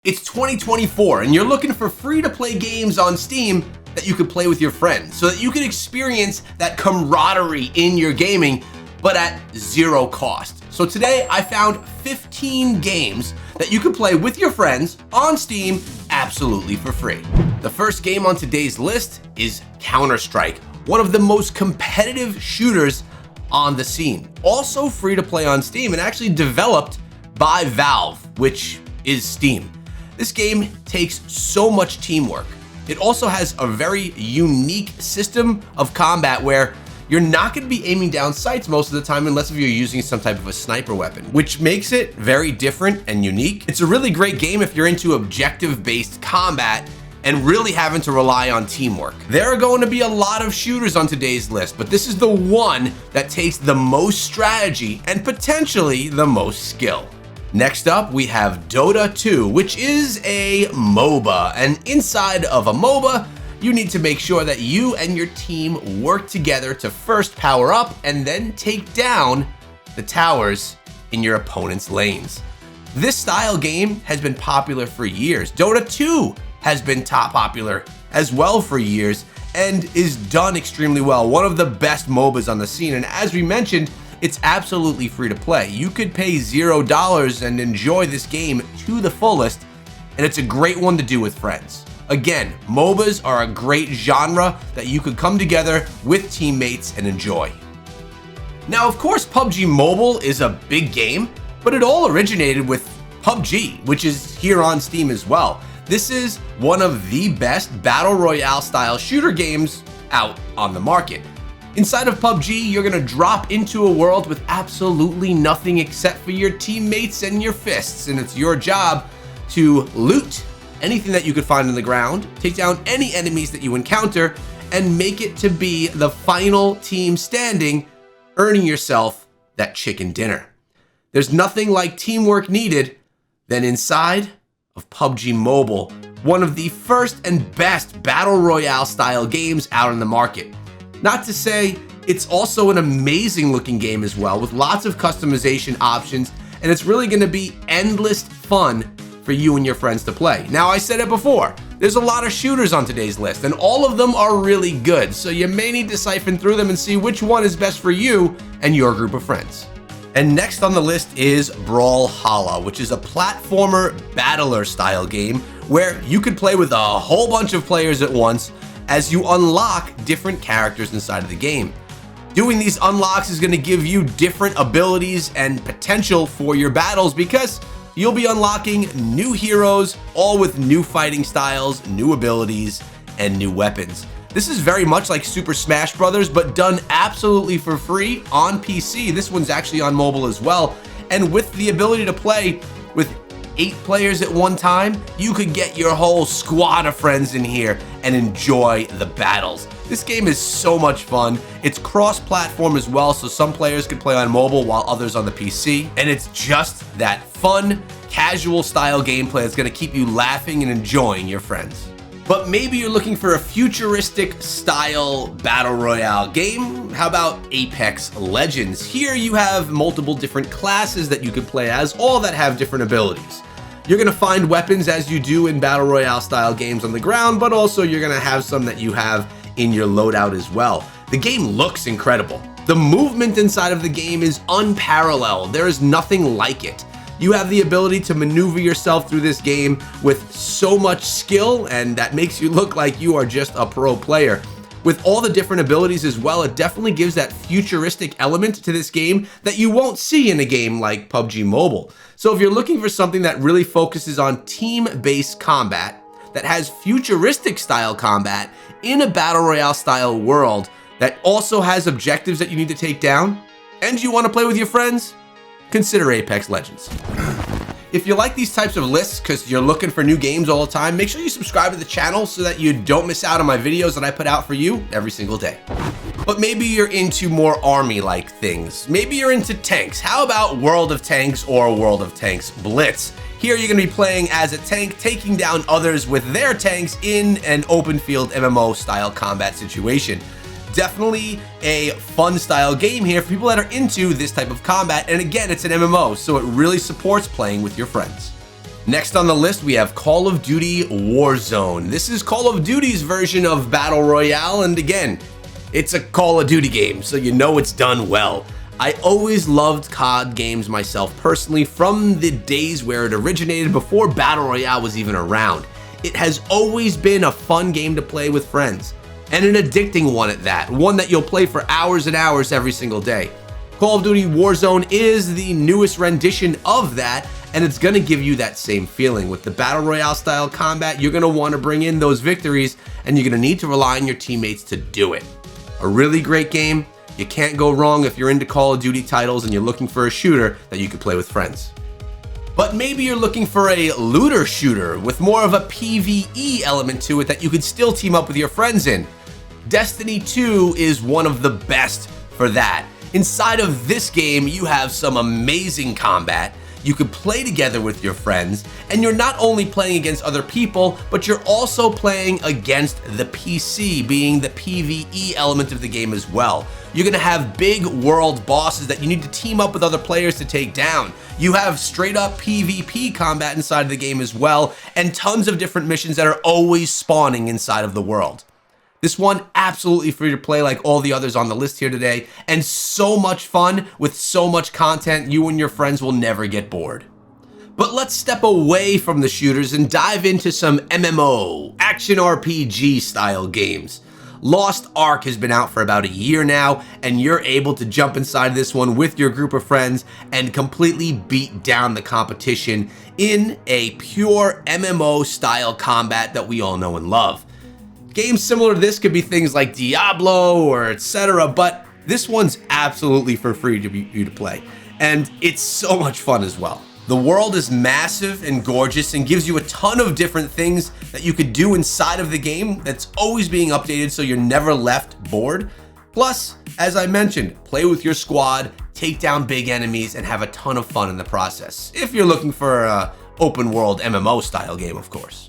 It's 2024 and you're looking for free-to-play games on Steam that you could play with your friends so that you can experience that camaraderie in your gaming, but at zero cost. So today I found 15 games that you can play with your friends on Steam absolutely for free. The first game on today's list is Counter-Strike, one of the most competitive shooters on the scene. Also free to play on Steam and actually developed by Valve, which is Steam. This game takes so much teamwork. It also has a very unique system of combat where you're not going to be aiming down sights most of the time unless if you're using some type of a sniper weapon, which makes it very different and unique. It's a really great game if you're into objective-based combat and really having to rely on teamwork. There are going to be a lot of shooters on today's list, but this is the one that takes the most strategy and potentially the most skill. Next up, we have Dota 2, which is a MOBA, and inside of a MOBA, you need to make sure that you and your team work together to first power up and then take down the towers in your opponent's lanes. This style game has been popular for years. Dota 2 has been top popular as well for years and is done extremely well. One of the best MOBAs on the scene, and as we mentioned, it's absolutely free to play. You could pay $0 and enjoy this game to the fullest, and it's a great one to do with friends. Again, MOBAs are a great genre that you could come together with teammates and enjoy. Now, of course, PUBG Mobile is a big game, but it all originated with PUBG, which is here on Steam as well. This is one of the best battle royale style shooter games out on the market. Inside of PUBG, you're gonna drop into a world with absolutely nothing except for your teammates and your fists, and it's your job to loot anything that you could find on the ground, take down any enemies that you encounter, and make it to be the final team standing, earning yourself that chicken dinner. There's nothing like teamwork needed than inside of PUBG Mobile, one of the first and best battle royale style games out on the market. Not to say it's also an amazing looking game as well, with lots of customization options, and it's really gonna be endless fun for you and your friends to play. Now, I said it before, there's a lot of shooters on today's list, and all of them are really good, so you may need to siphon through them and see which one is best for you and your group of friends. And next on the list is Brawlhalla, which is a platformer battler style game where you could play with a whole bunch of players at once as you unlock different characters inside of the game. Doing these unlocks is going to give you different abilities and potential for your battles because you'll be unlocking new heroes, all with new fighting styles, new abilities, and new weapons. This is very much like Super Smash Bros., but done absolutely for free on PC. This one's actually on mobile as well, and with the ability to play with 8 players at one time, you could get your whole squad of friends in here and enjoy the battles. This game is so much fun. It's cross-platform as well, so some players can play on mobile while others on the PC, and it's just that fun, casual style gameplay that's gonna keep you laughing and enjoying your friends. But maybe you're looking for a futuristic style battle royale game. How about Apex Legends? Here you have multiple different classes that you could play as, all that have different abilities. You're gonna find weapons as you do in battle royale style games on the ground, but also you're gonna have some that you have in your loadout as well. The game looks incredible. The movement inside of the game is unparalleled. There is nothing like it. You have the ability to maneuver yourself through this game with so much skill, and that makes you look like you are just a pro player. With all the different abilities as well, it definitely gives that futuristic element to this game that you won't see in a game like PUBG Mobile. So if you're looking for something that really focuses on team-based combat, that has futuristic style combat in a battle royale style world, that also has objectives that you need to take down, and you want to play with your friends, consider Apex Legends. If you like these types of lists because you're looking for new games all the time, make sure you subscribe to the channel so that you don't miss out on my videos that I put out for you every single day. But maybe you're into more army-like things. Maybe you're into tanks. How about World of Tanks or World of Tanks Blitz? Here you're gonna be playing as a tank, taking down others with their tanks in an open field MMO style combat situation. Definitely a fun style game here for people that are into this type of combat, and again, it's an MMO, so it really supports playing with your friends. Next on the list, we have Call of Duty Warzone. This is Call of Duty's version of Battle Royale, and again, it's a Call of Duty game, so you know it's done well. I always loved COD games myself personally from the days where it originated before Battle Royale was even around. It has always been a fun game to play with friends, and an addicting one at that, one that you'll play for hours and hours every single day. Call of Duty Warzone is the newest rendition of that, and it's gonna give you that same feeling. With the Battle Royale style combat, you're gonna wanna bring in those victories, and you're gonna need to rely on your teammates to do it. A really great game. You can't go wrong if you're into Call of Duty titles and you're looking for a shooter that you can play with friends. But maybe you're looking for a looter shooter with more of a PvE element to it that you could still team up with your friends in. Destiny 2 is one of the best for that. Inside of this game, you have some amazing combat. You can play together with your friends, and you're not only playing against other people, but you're also playing against the PC, being the PvE element of the game as well. You're gonna have big world bosses that you need to team up with other players to take down. You have straight up PvP combat inside of the game as well, and tons of different missions that are always spawning inside of the world. This one, absolutely free to play like all the others on the list here today, and so much fun with so much content, you and your friends will never get bored. But let's step away from the shooters and dive into some MMO, action RPG style games. Lost Ark has been out for about a year now, and you're able to jump inside this one with your group of friends and completely beat down the competition in a pure MMO style combat that we all know and love. Games similar to this could be things like Diablo or etc., but this one's absolutely for free to you to play, and it's so much fun as well. The world is massive and gorgeous and gives you a ton of different things that you could do inside of the game that's always being updated so you're never left bored. Plus, as I mentioned, play with your squad, take down big enemies, and have a ton of fun in the process, if you're looking for an open world MMO style game, of course.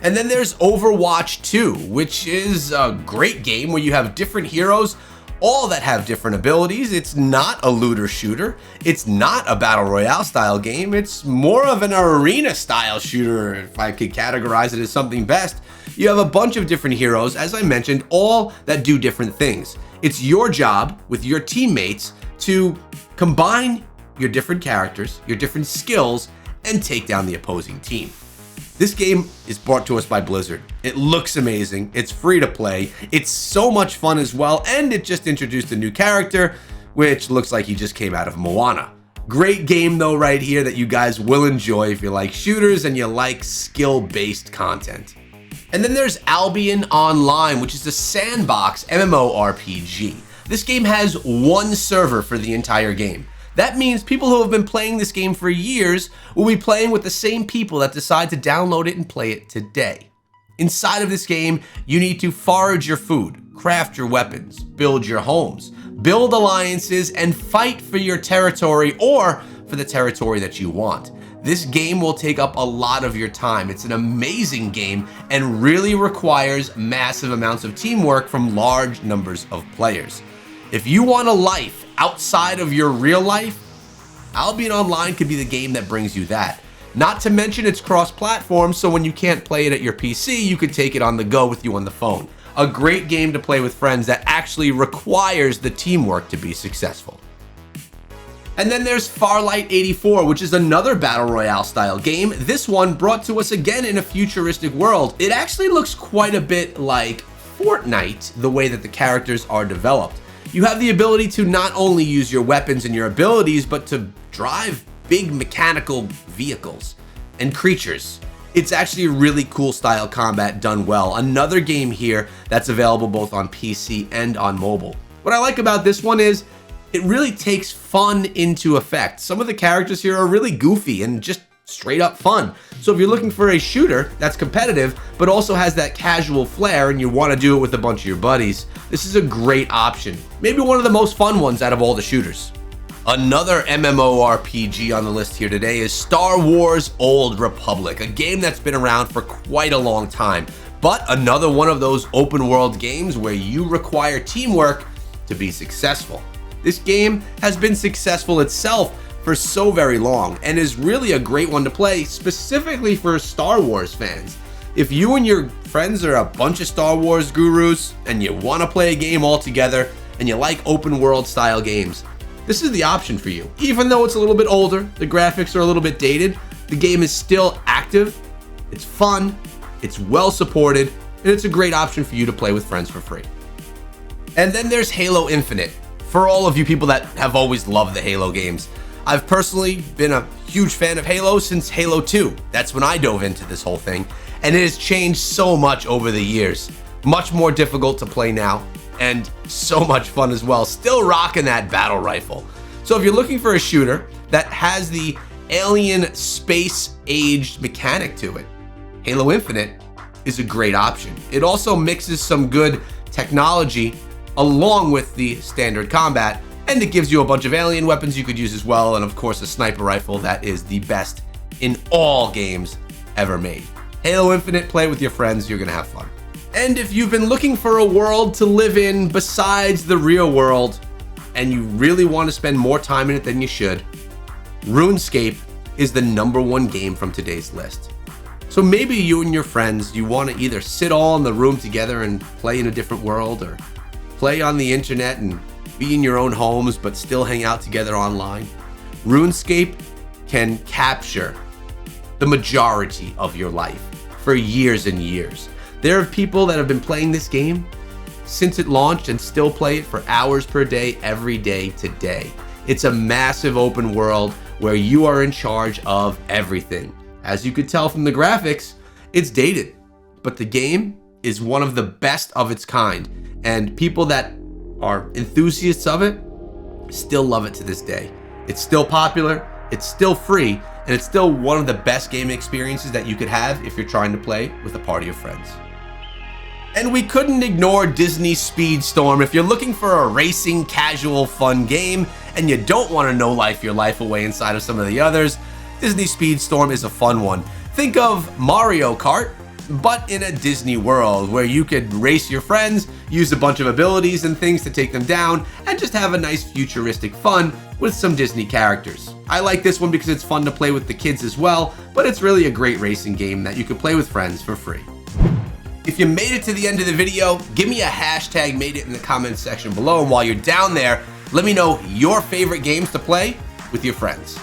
And then there's Overwatch 2, which is a great game where you have different heroes, all that have different abilities. It's not a looter shooter. It's not a battle royale style game. It's more of an arena style shooter, if I could categorize it as something best. You have a bunch of different heroes, as I mentioned, all that do different things. It's your job with your teammates to combine your different characters, your different skills, and take down the opposing team. This game is brought to us by Blizzard. It looks amazing, it's free to play, it's so much fun as well, and it just introduced a new character, which looks like he just came out of Moana. Great game though right here that you guys will enjoy if you like shooters and you like skill-based content. And then there's Albion Online, which is a sandbox MMORPG. This game has one server for the entire game. That means people who have been playing this game for years will be playing with the same people that decide to download it and play it today. Inside of this game, you need to forage your food, craft your weapons, build your homes, build alliances, and fight for your territory or for the territory that you want. This game will take up a lot of your time. It's an amazing game and really requires massive amounts of teamwork from large numbers of players. If you want a life outside of your real life, Albion Online could be the game that brings you that. Not to mention it's cross-platform, so when you can't play it at your PC, you could take it on the go with you on the phone. A great game to play with friends that actually requires the teamwork to be successful. And then there's Farlight 84, which is another battle royale style game. This one brought to us again in a futuristic world. It actually looks quite a bit like Fortnite, the way that the characters are developed. You have the ability to not only use your weapons and your abilities, but to drive big mechanical vehicles and creatures. It's actually a really cool style combat done well. Another game here that's available both on PC and on mobile. What I like about this one is it really takes fun into effect. Some of the characters here are really goofy and just straight up fun. So if you're looking for a shooter that's competitive, but also has that casual flair and you want to do it with a bunch of your buddies, this is a great option. Maybe one of the most fun ones out of all the shooters. Another MMORPG on the list here today is Star Wars Old Republic, a game that's been around for quite a long time, but another one of those open world games where you require teamwork to be successful. This game has been successful itself for so very long and is really a great one to play specifically for Star Wars fans. If you and your friends are a bunch of Star Wars gurus and you want to play a game all together and you like open world style games, this is the option for you. Even though it's a little bit older, the graphics are a little bit dated, the game is still active, it's fun, it's well supported, and it's a great option for you to play with friends for free. And then there's Halo Infinite. For all of you people that have always loved the Halo games, I've personally been a huge fan of Halo since Halo 2. That's when I dove into this whole thing, and it has changed so much over the years. Much more difficult to play now, and so much fun as well. Still rocking that battle rifle. So if you're looking for a shooter that has the alien space aged mechanic to it, Halo Infinite is a great option. It also mixes some good technology along with the standard combat, and it gives you a bunch of alien weapons you could use as well, and of course a sniper rifle that is the best in all games ever made. Halo Infinite, play with your friends, you're gonna have fun. And if you've been looking for a world to live in besides the real world, and you really want to spend more time in it than you should, RuneScape is the #1 game from today's list. So maybe you and your friends, you want to either sit all in the room together and play in a different world, or play on the internet and be in your own homes but still hang out together online. RuneScape can capture the majority of your life for years and years. There are people that have been playing this game since it launched and still play it for hours per day, every day today. It's a massive open world where you are in charge of everything. As you could tell from the graphics, it's dated, but the game is one of the best of its kind, and people that are enthusiasts of it still love it to this day. It's still popular, it's still free, and it's still one of the best gaming experiences that you could have if you're trying to play with a party of friends. And we couldn't ignore Disney Speedstorm. If you're looking for a racing, casual, fun game, and you don't want to no-life your life away inside of some of the others, Disney Speedstorm is a fun one. Think of Mario Kart, but in a Disney world where you could race your friends, use a bunch of abilities and things to take them down, and just have a nice futuristic fun with some Disney characters. I like this one because it's fun to play with the kids as well, but it's really a great racing game that you can play with friends for free. If you made it to the end of the video, give me a hashtag made it in the comments section below, and while you're down there, let me know your favorite games to play with your friends.